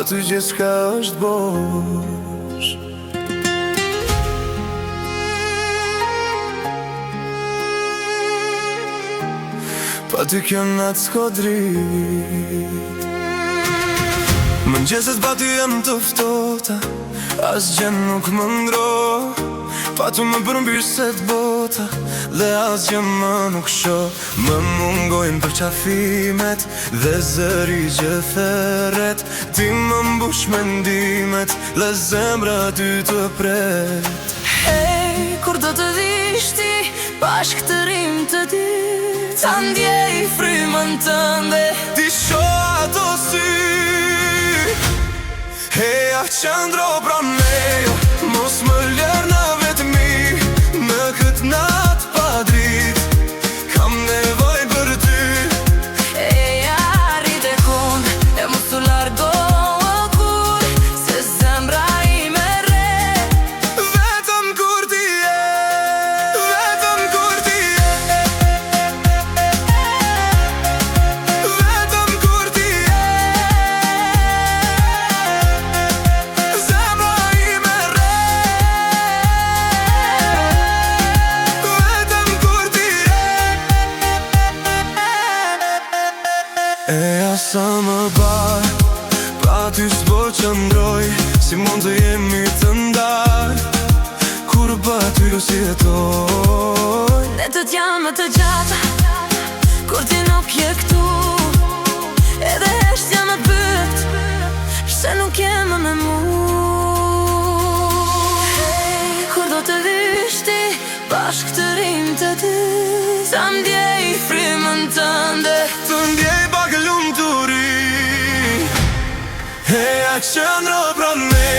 ty gjithçka është bosh. Pa ty kjo natë s'ko drit. Mëngjeset pa ty jam të ftota, asgjë nuk më ndro. Pa tu më përmbysh se t'bota, dhe asgjë më nuk shoh. Më mungojnë përqafimet dhe zëri që theret. Ti më mbush mendimet, dhe zemra ty të pret. Hey, kur do të vish ti, bashkë të rim të dit, ta ndjej frymën tënde, ti shoh ato sy. Hey, qëndro pranë mejo, mos më lër në vetëmi. Në këtë natë pa dritë, kam nevojë për ty. Hey, arrit e kun, e mos u largo kur, se zemra ime re. Vetëm kur ti je, vetëm kur ti je, vetëm kur ti je. Zemra ime re, vetëm kur ti je. E asa më bar, pa ty s'po qëndroj. Si mund të jemi të ndarë, kur pa ty si jetoj. Netët janë më të gjata, kur ti nuk je këtu, edhe heshtja më bërt, se nuk jemë me mu. Kur do të vish ti, bashkë të rim të ty, ta ndjej frymën tënde, të ndjej pak lumturi. Hey, qëndro pranë me,